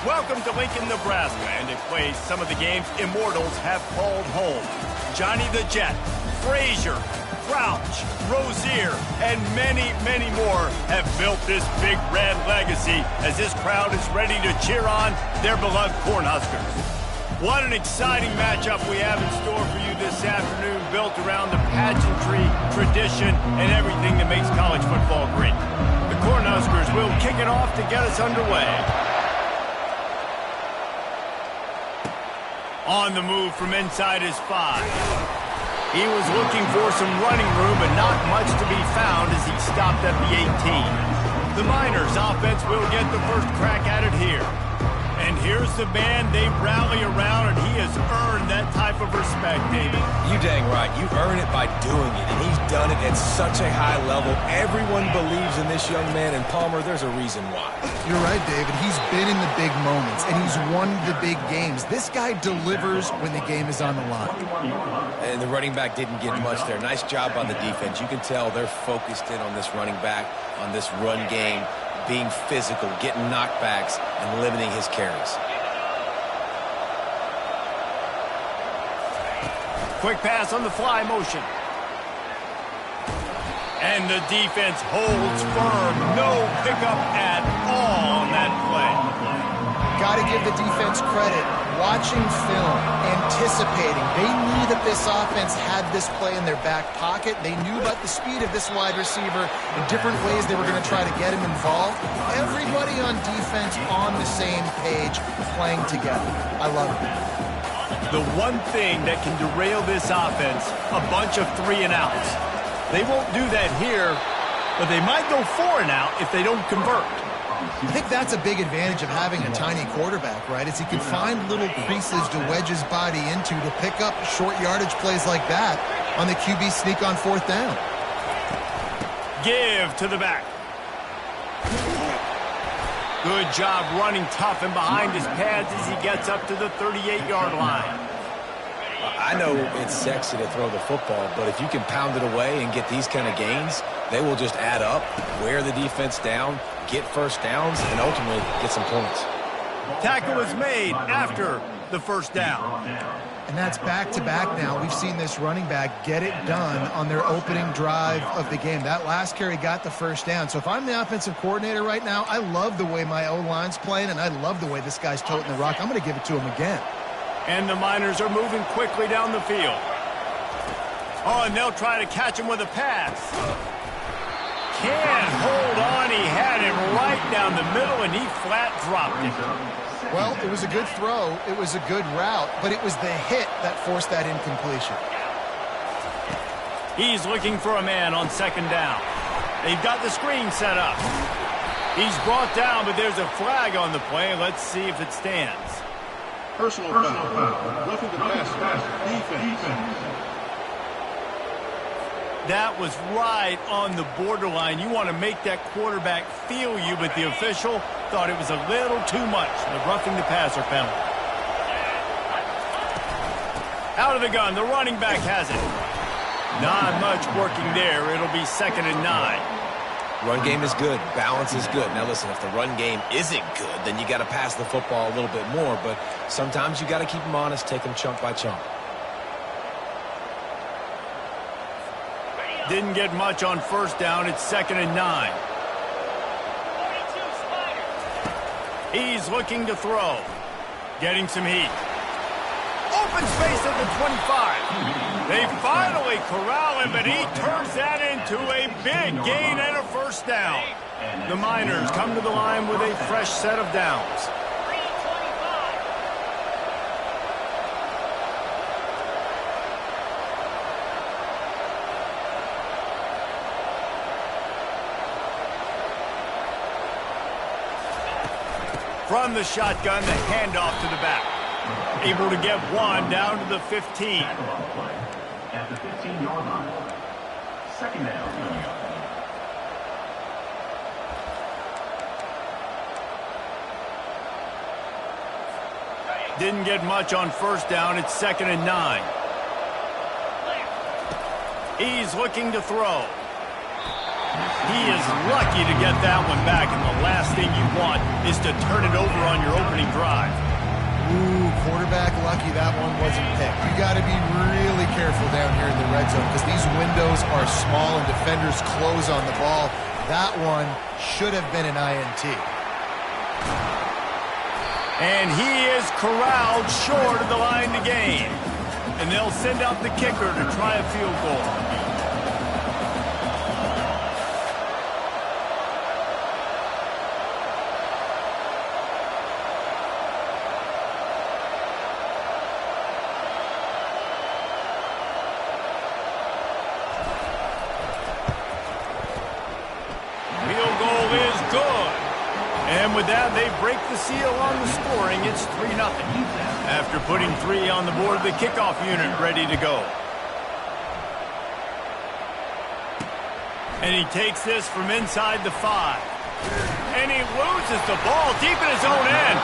Welcome to Lincoln, Nebraska, and a place some of the game's immortals have called home. Johnny the Jet, Frazier, Crouch, Rozier, and many, many more have built this Big Red legacy as this crowd is ready to cheer on their beloved Cornhuskers. What an exciting matchup we have in store for you this afternoon, built around the pageantry, tradition, and everything that makes college football great. The Cornhuskers will kick it off to get us underway. On the move from inside his 5. He was looking for some running room, but not much to be found as he stopped at the 18. The Miners offense will get the first crack at it here. And here's the man they rally around, and he has earned that type of respect, David. You dang right. You earn it by doing it, and he's done it at such a high level. Everyone believes in this young man, and Palmer, there's a reason why. You're right, David. He's been in the big moments, and he's won the big games. This guy delivers when the game is on the line. And the running back didn't get much there. Nice job on the defense. You can tell they're focused in on this running back, on this run game, being physical, getting knockbacks, and limiting his carries. Quick pass on the fly motion. And the defense holds firm. No pickup at all on that play. Got to give the defense credit. Watching film, anticipating. They knew that this offense had this play in their back pocket. They knew about the speed of this wide receiver and different ways they were going to try to get him involved. Everybody on defense on the same page, playing together. I love it. The one thing that can derail this offense, a bunch of 3-and-outs. They won't do that here, but they might go 4-and-out if they don't convert. I think that's a big advantage of having a tiny quarterback, right? Is he can find little creases to wedge his body into to pick up short yardage plays like that on the QB sneak on 4th down. Give to the back. Good job running tough and behind his pads as he gets up to the 38-yard line. I know it's sexy to throw the football, but if you can pound it away and get these kind of gains, they will just add up, wear the defense down, get first downs, and ultimately get some points. Tackle is made after the first down. And that's back-to-back now. We've seen this running back get it done on their opening drive of the game. That last carry got the first down. So if I'm the offensive coordinator right now, I love the way my O-line's playing, and I love the way this guy's toting the rock. I'm going to give it to him again. And the Miners are moving quickly down the field. Oh, and they'll try to catch him with a pass. Can't hold on. He had him right down the middle, and he flat dropped him. Well, it was a good throw. It was a good route, but it was the hit that forced that incompletion. He's looking for a man on 2nd down. They've got the screen set up. He's brought down, but there's a flag on the play. Let's see if it stands. Personal foul. Roughing the passer. Defense. That was right on the borderline. You want to make that quarterback feel you, but the official thought it was a little too much. The roughing the passer penalty. Out of the gun, the running back has it. Not much working there. It'll be 2nd and 9. Run game is good. Balance is good. Now, listen, if the run game isn't good, then you got to pass the football a little bit more. But sometimes you got to keep them honest, take them chunk by chunk. Didn't get much on 1st down. It's 2nd and 9. He's looking to throw. Getting some heat. Open space at the 25. They finally corral him, but he turns that into a big gain and a 1st down. The Miners come to the line with a fresh set of downs. From the shotgun, the handoff to the back. Able to get one down to the 15. At the 15-yard line. 2nd down. Didn't get much on 1st down. It's 2nd and 9. He's looking to throw. He is lucky to get that one back, and the last thing you want is to turn it over on your opening drive. Ooh, quarterback lucky that one wasn't picked. You got to be really careful down here in the red zone because these windows are small and defenders close on the ball. That one should have been an INT. And he is corralled short of the line to gain. And they'll send out the kicker to try a field goal. And with that, they break the seal on the scoring. It's 3-0. After putting 3 on the board, the kickoff unit ready to go. And he takes this from inside the 5. And he loses the ball deep in his own end.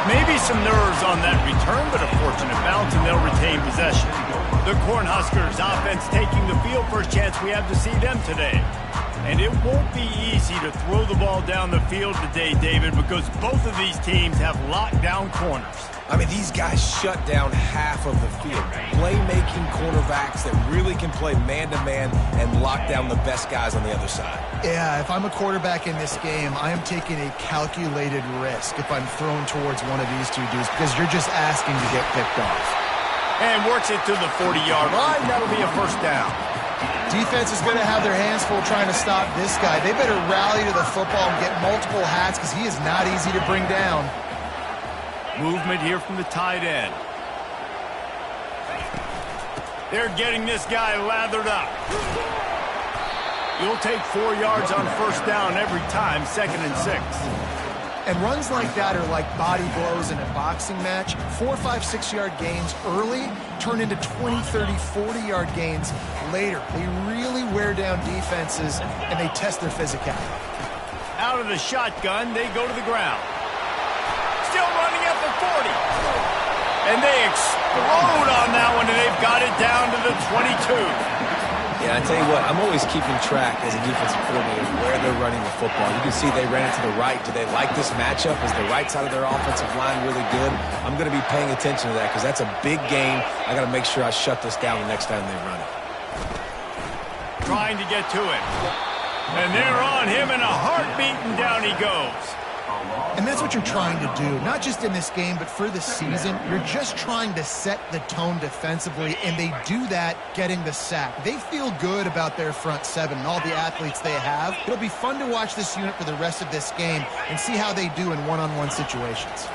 Maybe some nerves on that return, but a fortunate bounce, and they'll retain possession. The Cornhuskers offense taking the field. First chance we have to see them today. And it won't be easy to throw the ball down the field today, David, because both of these teams have locked down corners. I mean, these guys shut down half of the field. Playmaking cornerbacks that really can play man-to-man and lock down the best guys on the other side. Yeah, if I'm a quarterback in this game, I am taking a calculated risk if I'm thrown towards one of these two dudes because you're just asking to get picked off. And works it to the 40-yard line. That'll be a first down. Defense is going to have their hands full trying to stop this guy. They better rally to the football and get multiple hats because he is not easy to bring down. Movement here from the tight end. They're getting this guy lathered up. You'll take 4 yards on first down every time, 2nd and 6. And runs like that are like body blows in a boxing match. 4, 5, 6-yard gains early turn into 20, 30, 40-yard gains later. They really wear down defenses, and they test their physicality. Out of the shotgun, they go to the ground. Still running at the 40. And they explode on that one, and they've got it down to the 22. Yeah, I tell you what, I'm always keeping track as a defensive coordinator where they're running the football. You can see they ran it to the right. Do they like this matchup? Is the right side of their offensive line really good? I'm going to be paying attention to that because that's a big game. I got to make sure I shut this down the next time they run it. Trying to get to it. And they're on him in a heartbeat, and down he goes. And that's what you're trying to do, not just in this game, but for the season. You're just trying to set the tone defensively, and they do that getting the sack. They feel good about their front seven and all the athletes they have. It'll be fun to watch this unit for the rest of this game and see how they do in one-on-one situations.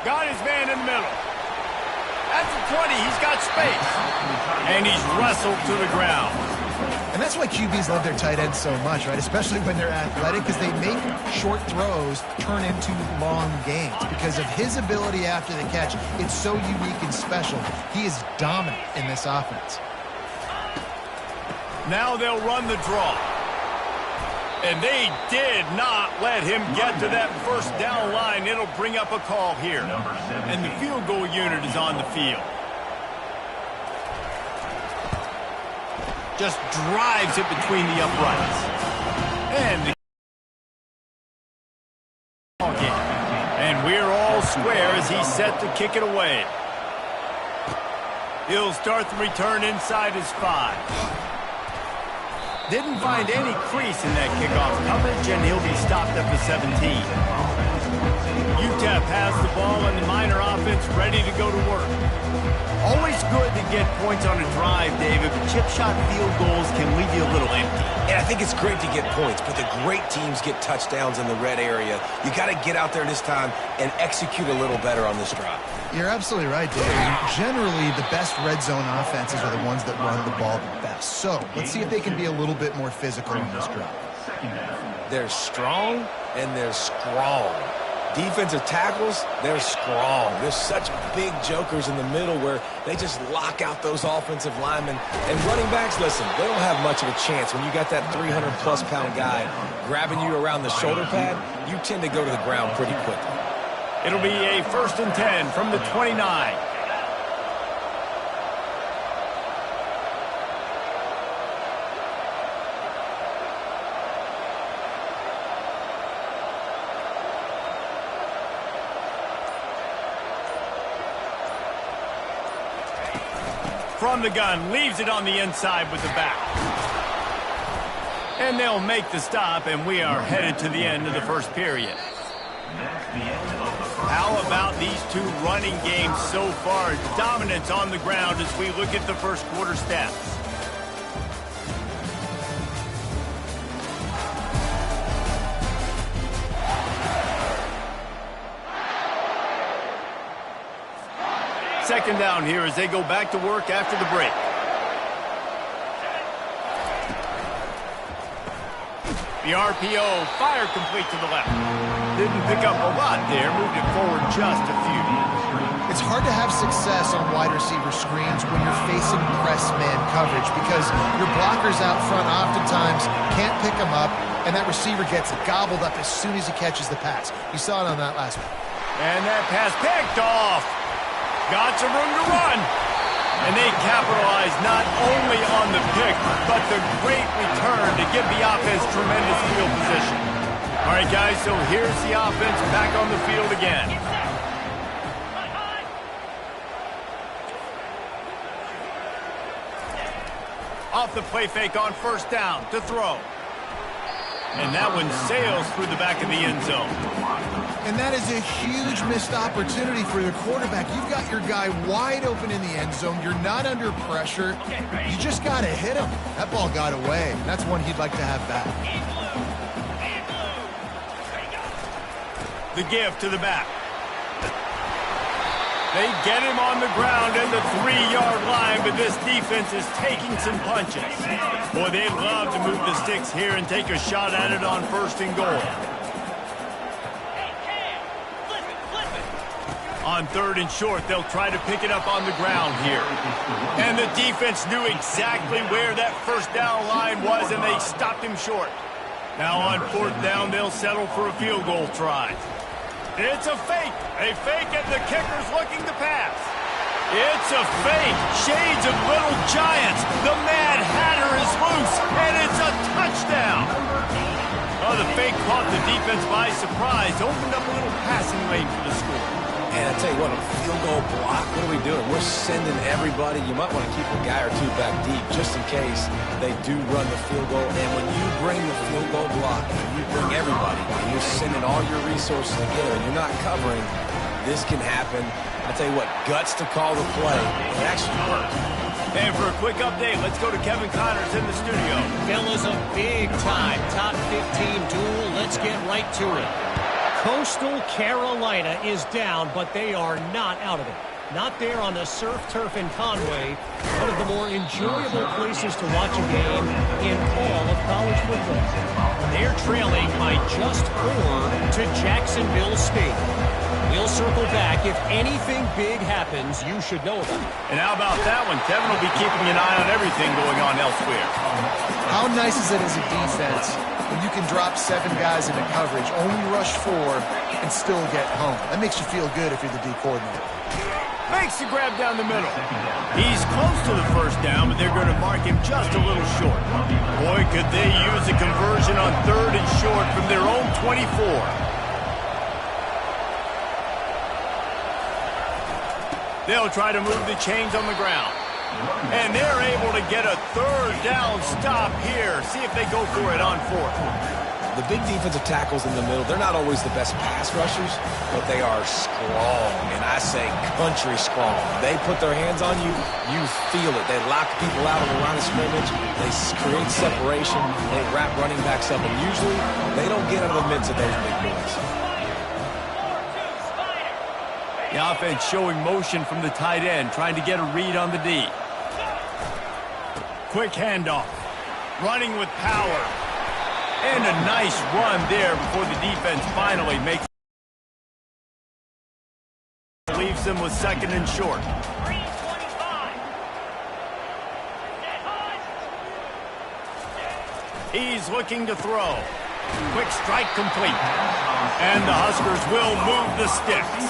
Got his man in the middle. At the 20, he's got space. And he's wrestled to the ground. And that's why QBs love their tight ends so much, right? Especially when they're athletic, because they make short throws turn into long gains. Because of his ability after the catch, it's so unique and special. He is dominant in this offense. Now they'll run the draw. And they did not let him get to that first down line. It'll bring up a call here. And the field goal unit is on the field. Just drives it between the uprights. And we're all square as he's set to kick it away. He'll start the return inside his 5. Didn't find any crease in that kickoff coverage, and he'll be stopped at the 17. Utep has the ball, and the Miner offense ready to go to work. Always good to get points on a drive, David, but chip shot field goals can leave you a little empty. Yeah, I think it's great to get points, but the great teams get touchdowns in the red area. You got to get out there this time and execute a little better on this drive. You're absolutely right, David. Generally, the best red zone offenses are the ones that run the ball the best. So let's see if they can be a little bit more physical on this drive. They're strong and they're strong. Defensive tackles, they're strong. There's such big jokers in the middle where they just lock out those offensive linemen. And running backs, listen, they don't have much of a chance. When you got that 300-plus pound guy grabbing you around the shoulder pad, you tend to go to the ground pretty quickly. It'll be a 1st and 10 from the 29. From the gun, leaves it on the inside with the back. And they'll make the stop, and we are headed to the end of the first period. How about these two running games so far? Dominance on the ground as we look at the first quarter stats. Second down here as they go back to work after the break. The RPO, fire complete to the left. Didn't pick up a lot there, moved it forward just a few. It's hard to have success on wide receiver screens when you're facing press man coverage because your blockers out front oftentimes can't pick them up, and that receiver gets gobbled up as soon as he catches the pass. You saw it on that last one. And that pass picked off. Got some room to run. And they capitalize not only on the pick, but the great return to give the offense tremendous field position. All right, guys, so here's the offense back on the field again. Off the play fake on first down to throw. And that one sails through the back of the end zone. And that is a huge missed opportunity for your quarterback. You've got your guy wide open in the end zone. You're not under pressure. You just got to hit him. That ball got away. That's one he'd like to have back. The give to the back. They get him on the ground at the 3-yard line, but this defense is taking some punches. Boy, they'd love to move the sticks here and take a shot at it on first and goal. On third and short, they'll try to pick it up on the ground here. And the defense knew exactly where that first down line was, and they stopped him short. Now on fourth down, they'll settle for a field goal try. It's a fake. A fake, and the kicker's looking to pass. It's a fake. Shades of Little Giants. The Mad Hatter is loose, and it's a touchdown. Oh, the fake caught the defense by surprise. Opened up a little passing lane for the score. And I tell you what, a field goal block, what are we doing? We're sending everybody. You might want to keep a guy or two back deep just in case they do run the field goal. And when you bring the field goal block, and you bring everybody, and you're sending all your resources together, and you're not covering, this can happen. I tell you what, guts to call the play. It actually worked. And for a quick update, let's go to Kevin Connors in the studio. Fellas, a big-time top 15 duel. Let's get right to it. Coastal Carolina is down, but they are not out of it. Not there on the surf turf in Conway, one of the more enjoyable places to watch a game in all of college football. They're trailing by just 4 to Jacksonville State. We'll circle back. If anything big happens, you should know about it. And how about that one? Kevin will be keeping an eye on everything going on elsewhere. How nice is it as a defense when you can drop 7 guys into coverage, only rush 4, and still get home? That makes you feel good if you're the D coordinator. Makes the grab down the middle. He's close to the first down, but they're going to mark him just a little short. Boy, could they use a conversion on third and short from their own 24. They'll try to move the chains on the ground. And they're able to get a third down stop here. See if they go for it on fourth. The big defensive tackles in the middle, they're not always the best pass rushers, but they are strong, and I say country strong. They put their hands on you, you feel it. They lock people out on the line of scrimmage. They create separation. They wrap running backs up, and usually they don't get out of the midst of those big boys. The offense showing motion from the tight end, trying to get a read on the D. Quick handoff. Running with power. And a nice run there before the defense finally makes it. Leaves them with second and short. He's looking to throw. Quick strike complete. And the Huskers will move the sticks.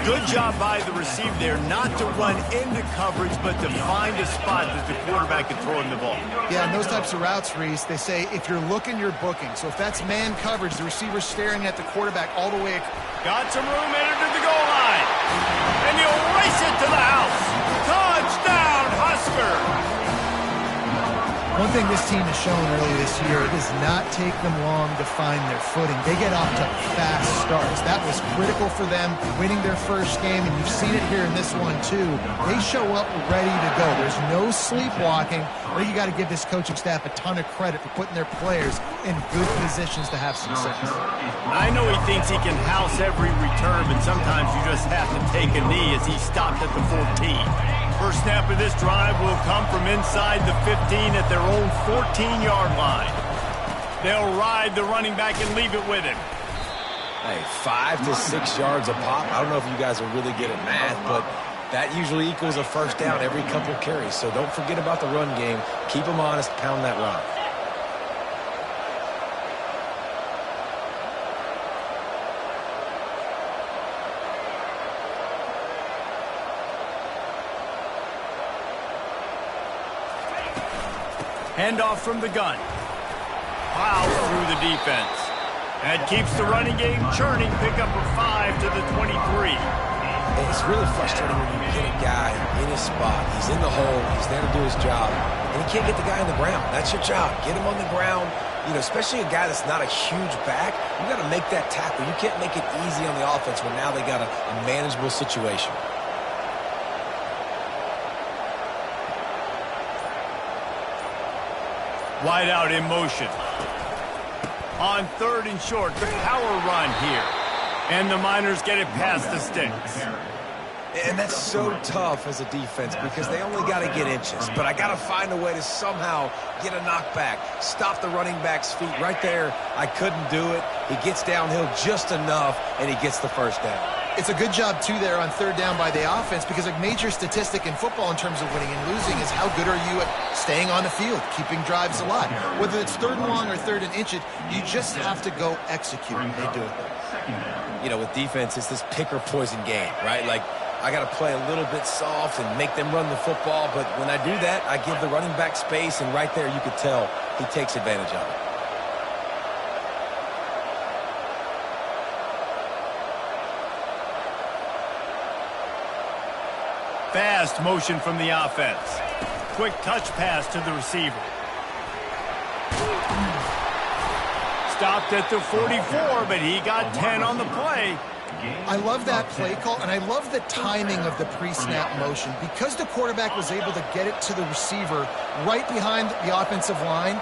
Good job by the receiver there not to run into coverage, but to find a spot that the quarterback can throw him the ball. Yeah, and those types of routes, Reese, they say if you're looking, you're booking. So if that's man coverage, the receiver's staring at the quarterback all the way. Got some room, entered to the goal line. And he'll race it to the house. Touchdown! thing this team has shown early this year, it does not take them long to find their footing. They get off to fast starts. That was critical for them winning their first game, and you've seen it here in this one too. They show up ready to go. There's no sleepwalking. I think you got to give this coaching staff a ton of credit for putting their players in good positions to have success. I know he thinks he can house every return, but sometimes you just have to take a knee as he stopped at the 14. First snap of this drive will come from inside the 15 at their own 14-yard line. They'll ride the running back and leave it with him. Hey, 5 to 6 yards a pop. I don't know if you guys are really good at math, but that usually equals a first down every couple carries. So don't forget about the run game. Keep them honest, pound that rock. Handoff from the gun. Plows through the defense. That keeps the running game churning. Pickup of 5 to the 23. It's really frustrating when you get a guy in his spot. He's in the hole. He's there to do his job. And he can't get the guy on the ground. That's your job. Get him on the ground. You know, especially a guy that's not a huge back. You got to make that tackle. You can't make it easy on the offense when now they got a manageable situation. Wide out in motion. On 3rd and short, the power run here. And the Miners get it past the sticks. And that's so tough as a defense because they only got to get inches. But I got to find a way to somehow get a knockback, stop the running back's feet. Right there, I couldn't do it. He gets downhill just enough, and he gets the first down. It's a good job, too, there on 3rd down by the offense because a major statistic in football in terms of winning and losing is how good are you at staying on the field, keeping drives alive. Whether it's 3rd and long or 3rd and inches, you just have to go execute. They do it. You know, with defense, it's this pick or poison game, right? Like, I got to play a little bit soft and make them run the football, but when I do that, I give the running back space, and right there you could tell he takes advantage of it. Fast motion from the offense. Quick touch pass to the receiver. Stopped at the 44, but he got 10 on the play. I love that play call, and I love the timing of the pre-snap motion. Because the quarterback was able to get it to the receiver right behind the offensive line,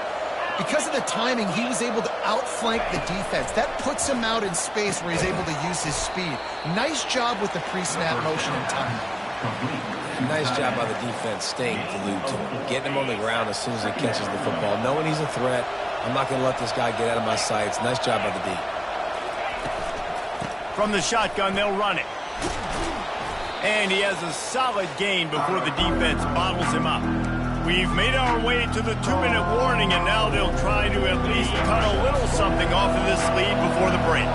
because of the timing, he was able to outflank the defense. That puts him out in space where he's able to use his speed. Nice job with the pre-snap motion and timing. Nice job by the defense staying glued to him, getting him on the ground as soon as he catches the football, knowing he's a threat. I'm not going to let this guy get out of my sights. Nice job by the D. From the shotgun, they'll run it. And he has a solid gain before the defense bottles him up. We've made our way to the 2-minute warning, and now they'll try to at least cut a little something off of this lead before the break.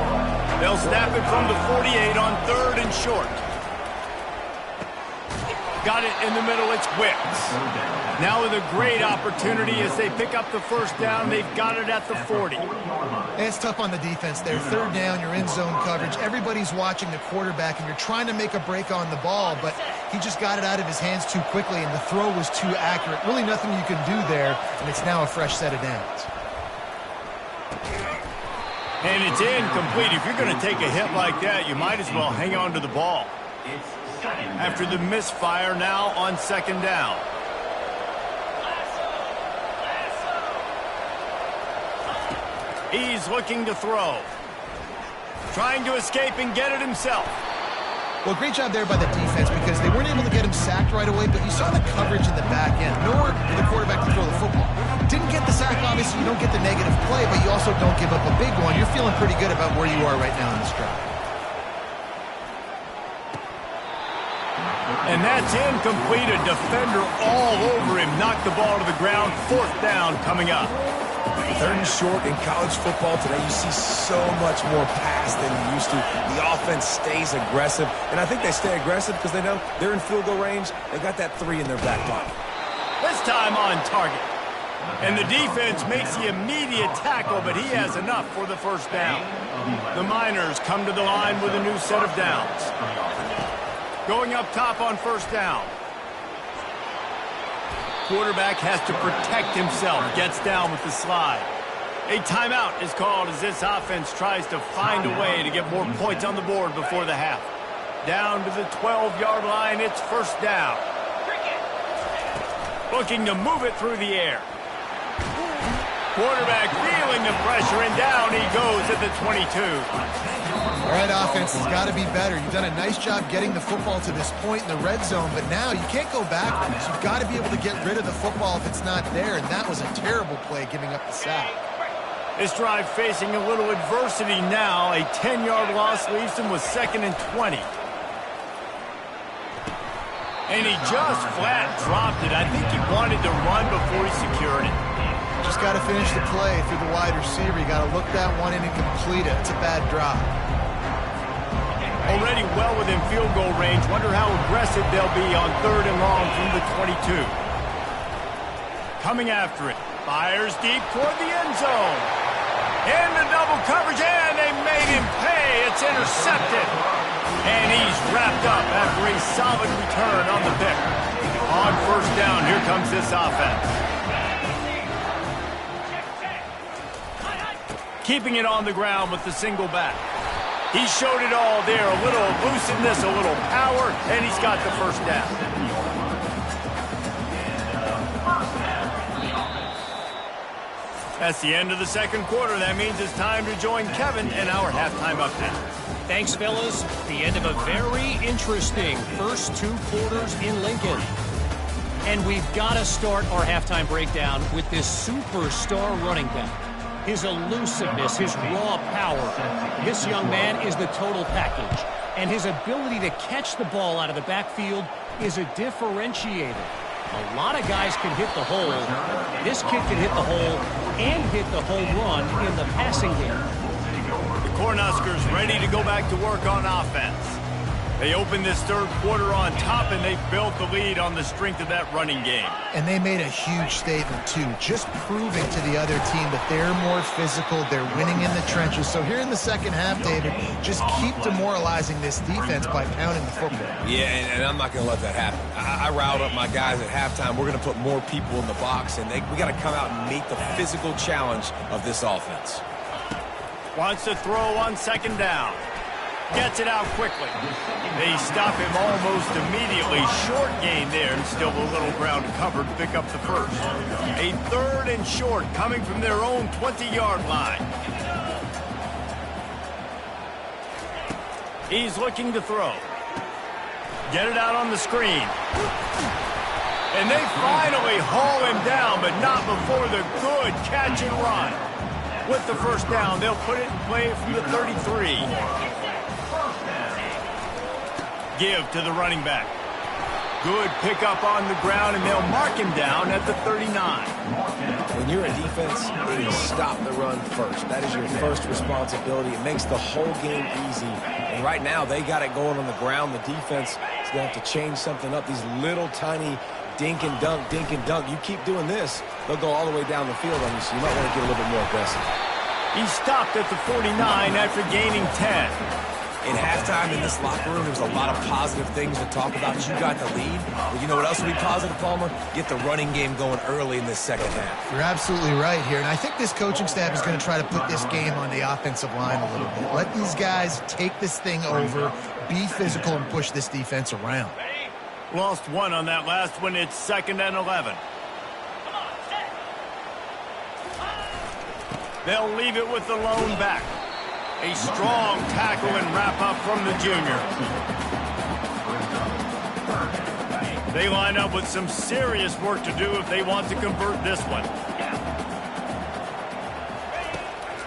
They'll snap it from the 48 on 3rd and short. Got it in the middle, it's Wicks. Now with a great opportunity as they pick up the first down, they've got it at the 40. It's tough on the defense there. 3rd down, you're in zone coverage. Everybody's watching the quarterback, and you're trying to make a break on the ball, but he just got it out of his hands too quickly, and the throw was too accurate. Really nothing you can do there, and it's now a fresh set of downs. And it's incomplete. If you're going to take a hit like that, you might as well hang on to the ball. After the misfire, now on 2nd down. He's looking to throw. Trying to escape and get it himself. Well, great job there by the defense because they weren't able to get him sacked right away, but you saw the coverage in the back end. Nor did the quarterback to throw the football. Didn't get the sack, obviously. You don't get the negative play, but you also don't give up a big one. You're feeling pretty good about where you are right now in this drive. And that's incomplete. A defender all over him. Knocked the ball to the ground. 4th down coming up. 3rd and short in college football today, you see so much more pass than you used to. The offense stays aggressive, and I think they stay aggressive because they know they're in field goal range. They got that 3 in their back pocket. This time on target. And the defense makes the immediate tackle, but he has enough for the first down. The Miners come to the line with a new set of downs. Going up top on 1st down. quarterback has to protect himself. Gets down with the slide. A timeout is called as this offense tries to find a way to get more points on the board before the half. Down to the 12-yard line, it's first down. Looking to move it through the air. Quarterback feeling the pressure, and down he goes at the 22. All right, offense has got to be better. You've done a nice job getting the football to this point in the red zone, but now you can't go backwards. You've got to be able to get rid of the football if it's not there, and that was a terrible play giving up the sack. This drive facing a little adversity now. A 10-yard loss leaves him with 2nd and 20. And he just flat dropped it. I think he wanted to run before he secured it. Just got to finish the play through the wide receiver. You got to look that one in and complete it. It's a bad drop. Already well within field goal range. Wonder how aggressive they'll be on 3rd and long from the 22. Coming after it. Fires deep toward the end zone. In the double coverage, and they made him pay. It's intercepted. And he's wrapped up after a solid return on the pick. On first down, here comes this offense. Keeping it on the ground with the single back. He showed it all there. A little elusiveness, a little power, and he's got the first down. That's the end of the second quarter. That means it's time to join Kevin in our halftime update. Thanks, fellas. The end of a very interesting first 2 quarters in Lincoln. And we've got to start our halftime breakdown with this superstar running back. His elusiveness, his raw power. This young man is the total package. And his ability to catch the ball out of the backfield is a differentiator. A lot of guys can hit the hole. This kid can hit the hole and hit the home run in the passing game. The Cornhuskers ready to go back to work on offense. They opened this third quarter on top, and they built the lead on the strength of that running game. And they made a huge statement, too, just proving to the other team that they're more physical, they're winning in the trenches. So here in the second half, David, just keep demoralizing this defense by pounding the football. Yeah, and I'm not going to let that happen. I riled up my guys at halftime. We're going to put more people in the box, and we got to come out and meet the physical challenge of this offense. Wants to throw on 2nd down. Gets it out quickly. They stop him almost immediately. Short gain there, and still a little ground covered to pick up the first. A 3rd and short coming from their own 20-yard line. He's looking to throw. Get it out on the screen. And they finally haul him down, but not before the good catch and run. With the first down, they'll put it in play from the 33. Give to the running back. Good pickup on the ground, and they'll mark him down at the 39. When you're a defense, it is stop the run first. That is your first responsibility. It makes the whole game easy. And right now, they got it going on the ground. The defense is going to have to change something up. These little tiny dink and dunk, dink and dunk. You keep doing this, they'll go all the way down the field on you, so you might want to get a little bit more aggressive. He stopped at the 49 after gaining 10. In halftime in this locker room, there's a lot of positive things to talk about. You got the lead. But you know what else will be positive, Palmer? Get the running game going early in this second half. You're absolutely right here. And I think this coaching staff is going to try to put this game on the offensive line a little bit. Let these guys take this thing over, be physical, and push this defense around. Lost one on that last one. It's 2nd and 11. They'll leave it with the lone back. A strong tackle and wrap-up from the junior. They line up with some serious work to do if they want to convert this one.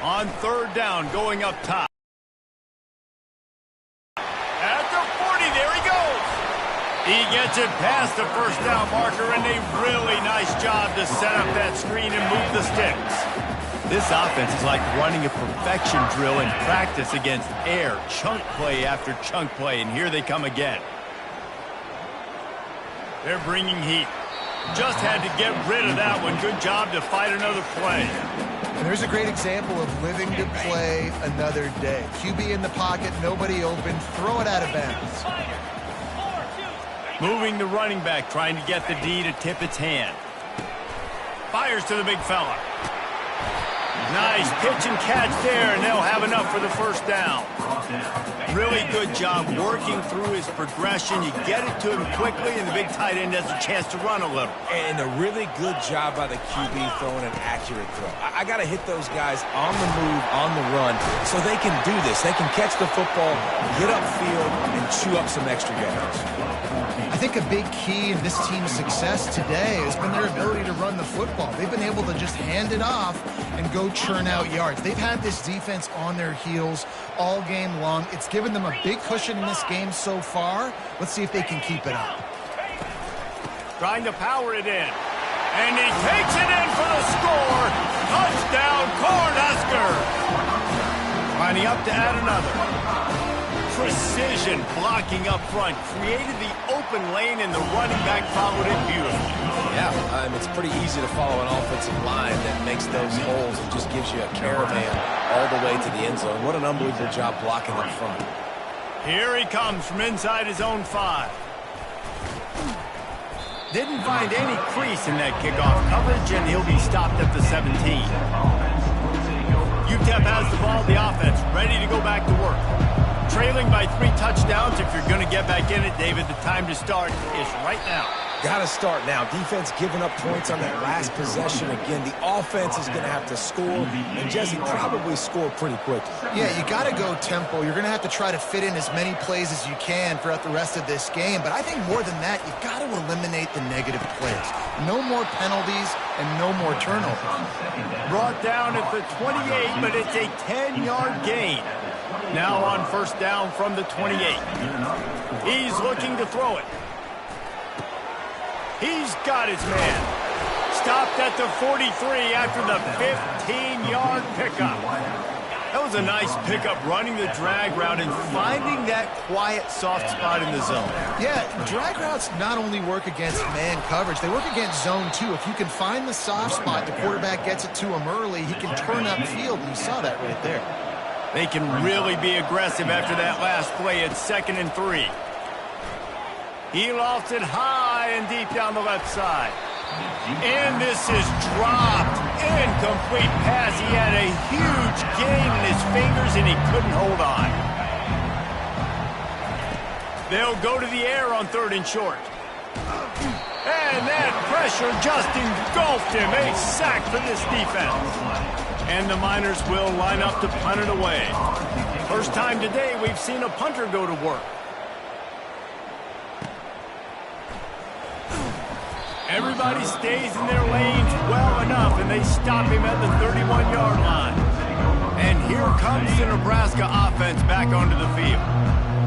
On 3rd down, going up top. At the 40, there he goes. He gets it past the first down marker, and a really nice job to set up that screen and move the sticks. This offense is like running a perfection drill in practice against air, chunk play after chunk play, and here they come again. They're bringing heat. Just had to get rid of that one. Good job to fight another play. And there's a great example of living to play another day. QB in the pocket, nobody open, throw it out of bounds. Moving the running back, trying to get the D to tip its hand. Fires to the big fella. Nice pitch and catch there, and they'll have enough for the first down. Really good job working through his progression. You get it to him quickly, and the big tight end has a chance to run a little. And a really good job by the QB throwing an accurate throw. I got to hit those guys on the move, on the run, so they can do this. They can catch the football, get upfield, and chew up some extra yards. I think a big key in this team's success today has been their ability to run the football. They've been able to just hand it off and go churn out yards. They've had this defense on their heels all game long. It's given them a big cushion in this game so far. Let's see if they can keep it up. Trying to power it in. And he takes it in for the score. Touchdown, Cornhuskers. Lining up to add another. Precision blocking up front. Created the open lane, and the running back followed it beautifully. Yeah, it's pretty easy to follow an offensive line that makes those holes and just gives you a caravan all the way to the end zone. What an unbelievable job blocking up front. Here he comes from inside his own 5. Didn't find any crease in that kickoff coverage, and he'll be stopped at the 17. Utep has the ball, the offense, ready to go back to work. Trailing by 3 touchdowns. If you're going to get back in it, David, the time to start is right now. Got to start now. Defense giving up points on that last possession. Again, the offense is going to have to score, and Jesse probably score pretty quickly. Yeah, you got to go tempo. You're going to have to try to fit in as many plays as you can throughout the rest of this game. But I think more than that, you've got to eliminate the negative plays. No more penalties and no more turnovers. Brought down at the 28, but it's a 10-yard gain. Now on first down from the 28. He's looking to throw it. He's got his man. Stopped at the 43 after the 15-yard pickup. That was a nice pickup, running the drag route and finding that quiet, soft spot in the zone. Yeah, drag routes not only work against man coverage, they work against zone too. If you can find the soft spot, the quarterback gets it to him early, he can turn upfield, and you saw that right there. They can really be aggressive after that last play at 2nd and 3. He lofts it high and deep down the left side. And this is dropped. Incomplete pass. He had a huge gain in his fingers, and he couldn't hold on. They'll go to the air on 3rd and short. And that pressure just engulfed him. A sack for this defense. And the Miners will line up to punt it away. First time today we've seen a punter go to work. Everybody stays in their lanes well enough, and they stop him at the 31-yard line. And here comes the Nebraska offense back onto the field.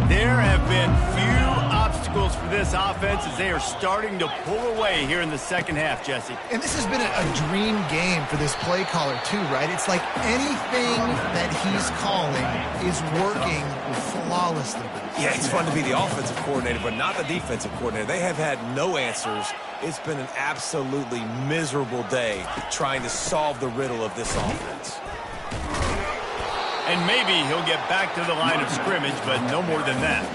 There have been few obstacles for this offense as they are starting to pull away here in the second half, Jesse. And this has been a dream game for this play caller too, right? It's like anything that he's calling is working flawlessly. Yeah, it's fun to be the offensive coordinator, but not the defensive coordinator. They have had no answers. It's been an absolutely miserable day trying to solve the riddle of this offense. And maybe he'll get back to the line of scrimmage, but no more than that.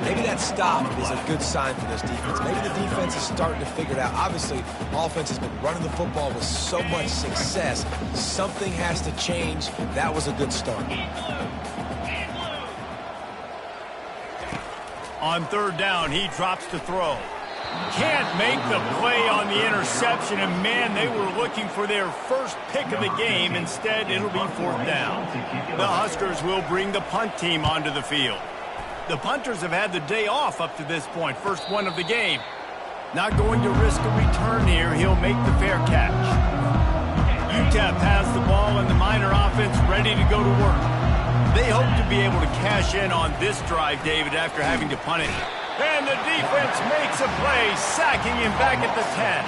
Maybe that stop is a good sign for this defense. Maybe the defense is starting to figure it out. Obviously, offense has been running the football with so much success. Something has to change. That was a good start. On 3rd down, he drops to throw. Can't make the play on the interception, and man, they were looking for their first pick of the game. Instead, it'll be 4th down. The Huskers will bring the punt team onto the field. The punters have had the day off up to this point, first one of the game. Not going to risk a return here. He'll make the fair catch. Utep has the ball, and the Miner offense ready to go to work. They hope to be able to cash in on this drive, David, after having to punt it. And the defense makes a play, sacking him back at the 10.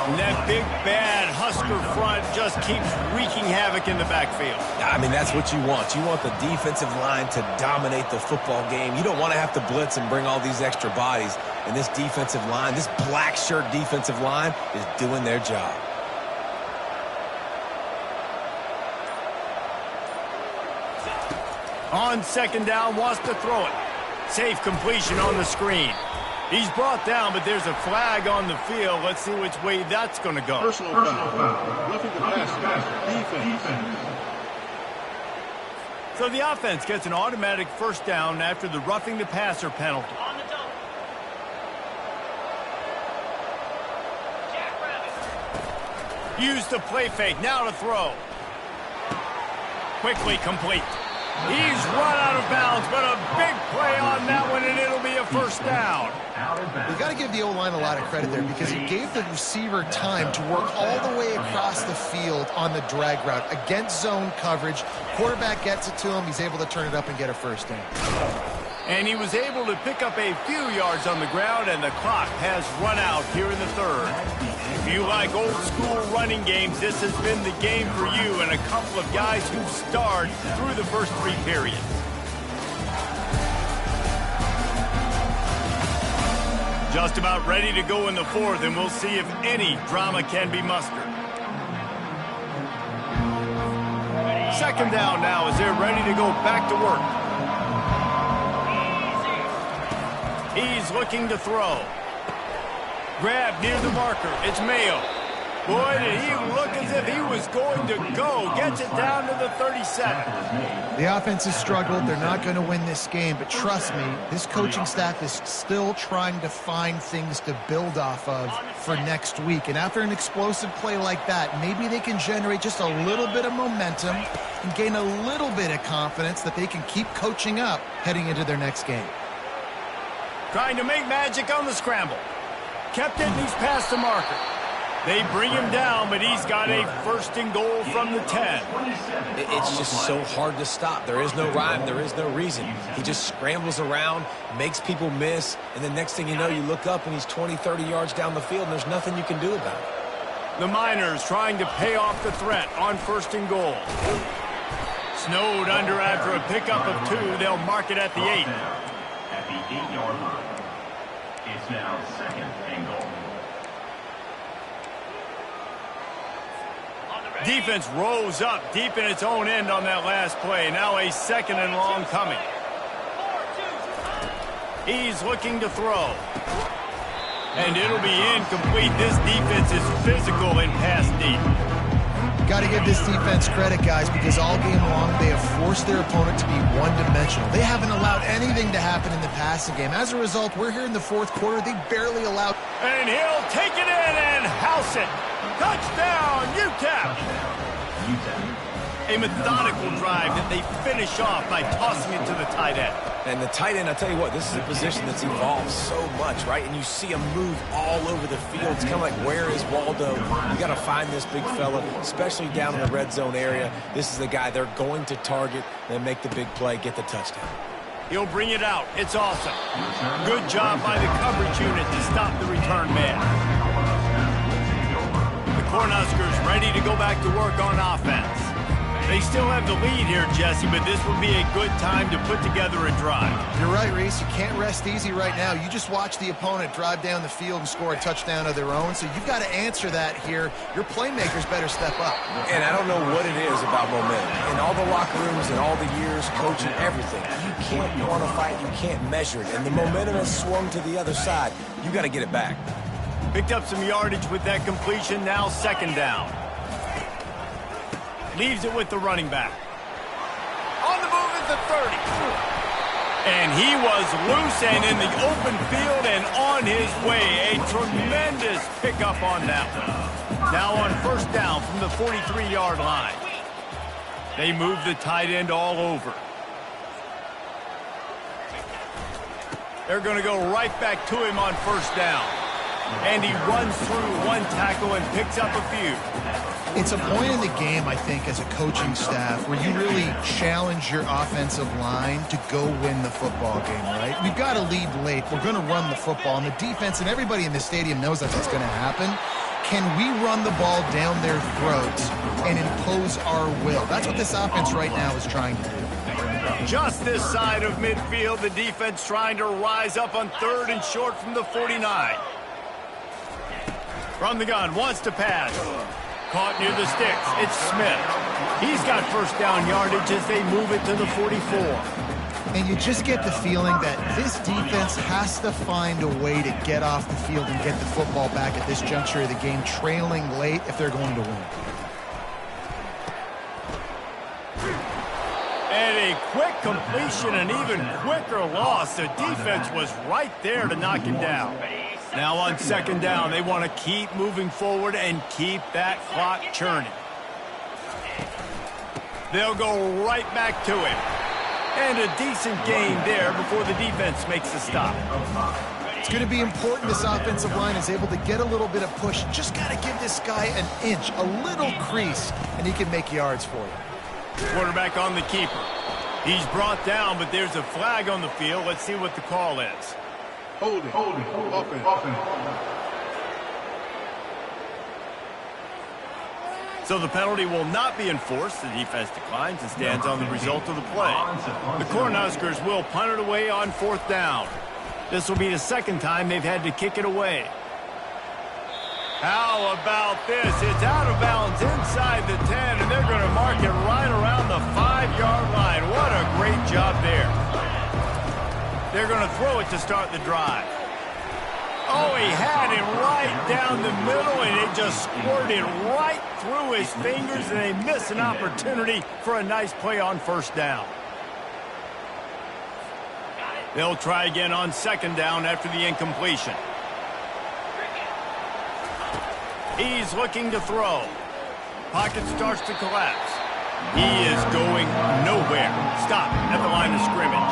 And that big, bad Husker front just keeps wreaking havoc in the backfield. I mean, that's what you want. You want the defensive line to dominate the football game. You don't want to have to blitz and bring all these extra bodies. And this defensive line, this black shirt defensive line is doing their job. On 2nd down, wants to throw it. Safe completion on the screen. He's brought down, but there's a flag on the field. Let's see which way that's going to go. Personal foul. Roughing the passer. Defense. So the offense gets an automatic first down after the roughing the passer penalty. Use the play fake. Now to throw. Quickly complete. He's run out of bounds, but a big play on that one, and it'll be a first down. You got to give the O-line a lot of credit there because he gave the receiver time to work all the way across the field on the drag route against zone coverage. Quarterback gets it to him. He's able to turn it up and get a first down. And he was able to pick up a few yards on the ground, and the clock has run out here in the third. If you like old-school running games, this has been the game for you and a couple of guys who've starred through the first three periods. Just about ready to go in the fourth, and we'll see if any drama can be mustered. Second down now as they're ready to go back to work. He's looking to throw. Grab near the marker. It's Mayo. Boy, did he look as if he was going to go. Gets it down to the 37. The offense has struggled. They're not going to win this game, but trust me, this coaching staff is still trying to find things to build off of for next week. And after an explosive play like that, maybe they can generate just a little bit of momentum and gain a little bit of confidence that they can keep coaching up heading into their next game. Trying to make magic on the scramble. Kept it, and he's past the marker. They bring him down, but he's got a first and goal from the 10. It's just so hard to stop. There is no rhyme. There is no reason. He just scrambles around, makes people miss, and the next thing you know, you look up and he's 20, 30 yards down the field, and there's nothing you can do about it. The Miners trying to pay off the threat on first and goal. Snowed under after a pickup of 2. They'll mark it at the 8. At the 8-yard line. It's now second and goal. Defense rose up deep in its own end on that last play. Now a second and long coming. He's looking to throw. And it'll be incomplete. This defense is physical and pass deep. Got to give this defense credit, guys, because all game long they have forced their opponent to be one-dimensional. They haven't allowed anything to happen in the passing game. As a result, we're here in the fourth quarter. They barely allowed. And he'll take it in and house it. Touchdown, Utep! A methodical drive that they finish off by tossing it to the tight end. And the tight end, I tell you what, this is a position that's evolved so much, right? And you see him move all over the field. It's kind of like, where is Waldo? You got to find this big fella, especially down in the red zone area. This is the guy they're going to target and make the big play, get the touchdown. He'll bring it out. It's awesome. Good job by the coverage unit to stop the return man. The Cornhuskers ready to go back to work on offense. They still have the lead here, Jesse, but this would be a good time to put together a drive. You're right, Reese. You can't rest easy right now. You just watch the opponent drive down the field and score a touchdown of their own, so you've got to answer that here. Your playmakers better step up. And I don't know what it is about momentum. In all the locker rooms and all the years coaching everything, you can't quantify it, you can't measure it. And the momentum has swung to the other side. You got to get it back. Picked up some yardage with that completion. Now second down. Leaves it with the running back. On the move at the 30. And he was loose and in the open field and on his way. A tremendous pickup on that one. Now on first down from the 43-yard line. They move the tight end all over. They're going to go right back to him on first down. And he runs through one tackle and picks up a few. It's a point in the game, I think, as a coaching staff where you really challenge your offensive line to go win the football game, right? We've got to lead late. We're going to run the football. And the defense and everybody in the stadium knows that's what's going to happen. Can we run the ball down their throats and impose our will? That's what this offense right now is trying to do. Just this side of midfield, the defense trying to rise up on third and short from the 49. From the gun, wants to pass. Caught near the sticks. It's Smith. He's got first down yardage as they move it to the 44. And you just get the feeling that this defense has to find a way to get off the field and get the football back at this juncture of the game, trailing late if they're going to win. And a quick completion, an even quicker loss. The defense was right there to knock him down. Now on second down, they want to keep moving forward and keep that clock churning. They'll go right back to him. And a decent gain there before the defense makes the stop. It's going to be important this offensive line is able to get a little bit of push. Just got to give this guy an inch, a little crease, and he can make yards for you. Quarterback on the keeper. He's brought down, but there's a flag on the field. Let's see what the call is. Holding. Offense. So the penalty will not be enforced. The defense declines and stands on the result of the play. The Cornhuskers will punt it away on fourth down. This will be the second time they've had to kick it away. How about this? It's out of bounds inside the 10, and they're going to mark it right around the 5-yard line. What a great job there. They're going to throw it to start the drive. Oh, he had him right down the middle, and it just squirted right through his fingers, and they miss an opportunity for a nice play on first down. They'll try again on second down after the incompletion. He's looking to throw. Pocket starts to collapse. He is going nowhere. Stop at the line of scrimmage.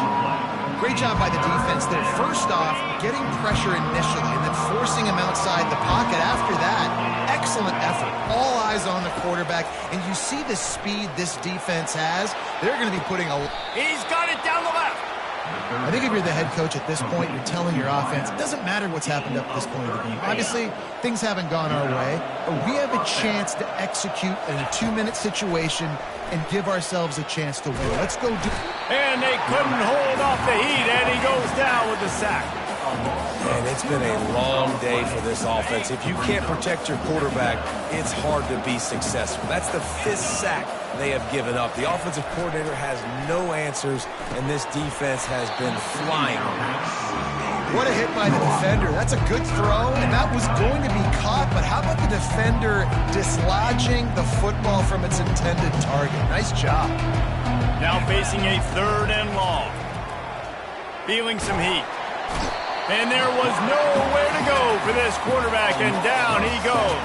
Great job by the defense there. First off, getting pressure initially and then forcing him outside the pocket. After that, excellent effort. All eyes on the quarterback. And you see the speed this defense has. They're going to be putting a... He's got it down the left. I think if you're the head coach at this point, you're telling your offense, it doesn't matter what's happened up to this point of the game. Obviously, things haven't gone our way, but we have a chance to execute in a 2-minute situation and give ourselves a chance to win. Let's go do... And they couldn't hold off the heat, and he goes down with the sack. And it's been a long day for this offense. If you can't protect your quarterback, it's hard to be successful. That's the 5th sack they have given up. The offensive coordinator has no answers, and this defense has been flying. What a hit by the defender. That's a good throw, and that was going to be caught, but how about the defender dislodging the football from its intended target? Nice job. Now facing a 3rd and long. Feeling some heat. And there was nowhere to go for this quarterback, and down he goes.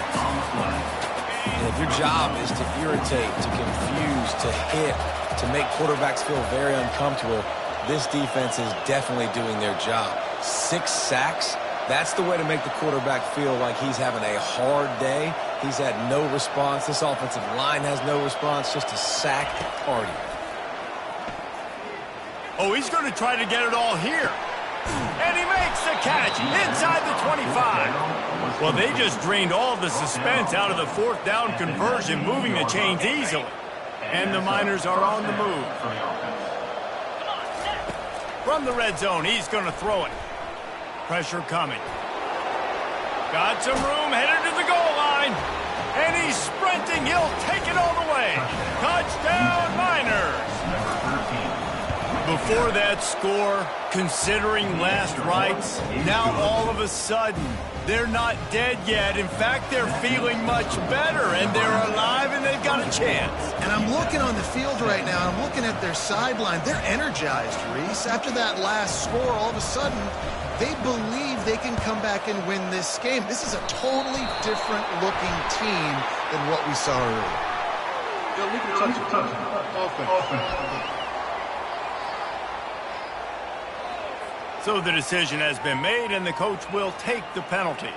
And if your job is to irritate, to confuse, to hit, to make quarterbacks feel very uncomfortable, this defense is definitely doing their job. 6 sacks, that's the way to make the quarterback feel like he's having a hard day. He's had no response. This offensive line has no response, just a sack party. Oh, he's going to try to get it all here. And he makes the catch inside the 25. Well, they just drained all the suspense out of the 4th down conversion, moving the chains easily. And the Miners are on the move. From the red zone, he's going to throw it. Pressure coming. Got some room, headed to the goal line. And he's sprinting. He'll take it all the way. Touchdown, Miners. Before that score, considering last rites, now all of a sudden, they're not dead yet. In fact, they're feeling much better, and they're alive, and they've got a chance. And I'm looking on the field right now, and I'm looking at their sideline. They're energized, Reese. After that last score, all of a sudden, they believe they can come back and win this game. This is a totally different-looking team than what we saw earlier. Offense. So the decision has been made, and the coach will take the penalty.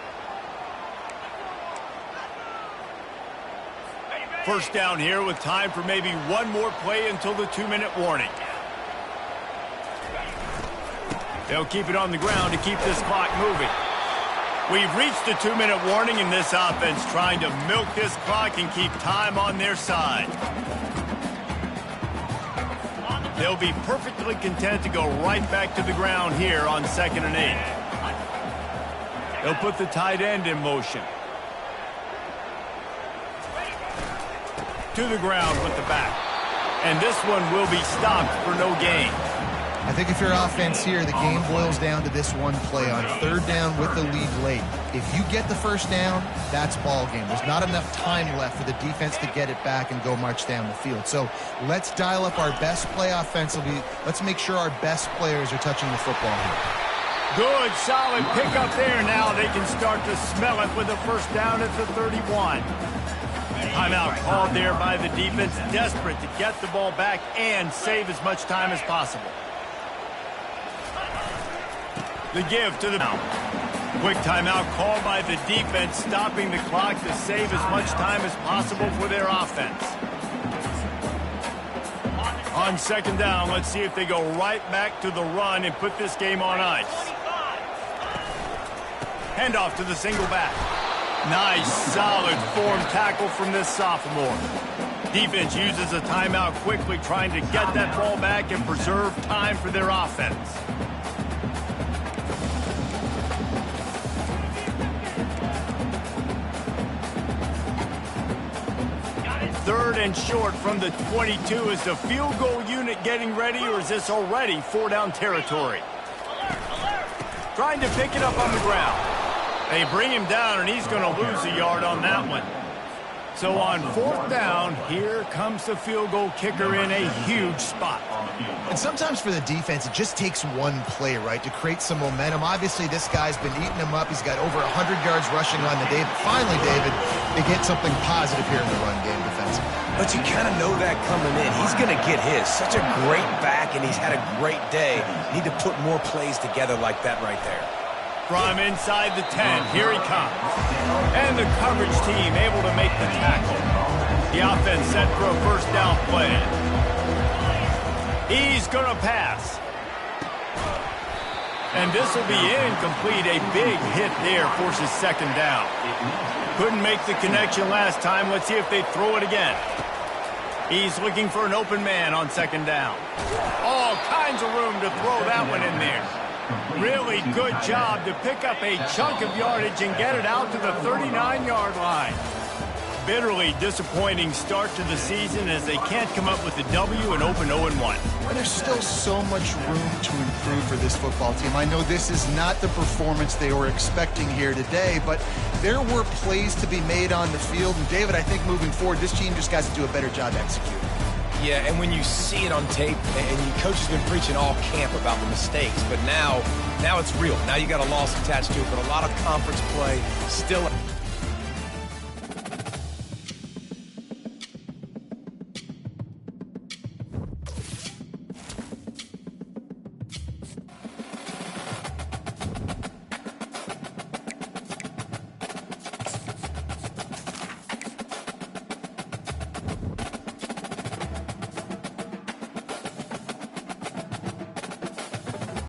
First down here with time for maybe one more play until the 2-minute warning. They'll keep it on the ground to keep this clock moving. We've reached the 2-minute warning, and this offense trying to milk this clock and keep time on their side. They'll be perfectly content to go right back to the ground here on 2nd and 8. They'll put the tight end in motion. To the ground with the back. And this one will be stopped for no gain. I think if you're offense here, the game boils down to this one play on third down with the lead late. If you get the first down, that's ball game. There's not enough time left for the defense to get it back and go march down the field. So let's dial up our best play offensively. Let's make sure our best players are touching the football here. Good, solid pickup there. Now they can start to smell it with a first down at the 31. Timeout called there by the defense, desperate to get the ball back and save as much time as possible. The give to the quick timeout called by the defense, stopping the clock to save as much time as possible for their offense. On second down, let's see if they go right back to the run and put this game on ice. Handoff to the single back. Nice, solid form tackle from this sophomore. Defense uses a timeout quickly, trying to get that ball back and preserve time for their offense. Third and short from the 22. Is the field goal unit getting ready, or is this already four-down territory? Trying to pick it up on the ground. They bring him down, and he's going to lose a yard on that one. So on fourth down, here comes the field goal kicker in a huge spot. And sometimes for the defense, it just takes one play, right, to create some momentum. Obviously, this guy's been eating them up. He's got over 100 yards rushing on the day. But finally, David, they get something positive here in the run game defensively. But you kind of know that coming in. He's going to get his. Such a great back, and he's had a great day. Need to put more plays together like that right there. From inside the 10, here he comes. And the coverage team able to make the tackle. The offense set for a first down play. He's going to pass. And this will be incomplete. A big hit there forces second down. Couldn't make the connection last time. Let's see if they throw it again. He's looking for an open man on second down. All kinds of room to throw that one in there. Really good job to pick up a chunk of yardage and get it out to the 39-yard line. Bitterly disappointing start to the season as they can't come up with a W and open 0-1. And there's still so much room to improve for this football team. I know this is not the performance they were expecting here today, but there were plays to be made on the field. And David, I think moving forward, this team just got to do a better job executing. Yeah, and when you see it on tape, and your coach has been preaching all camp about the mistakes, but now it's real. Now you got a loss attached to it, but a lot of conference play still.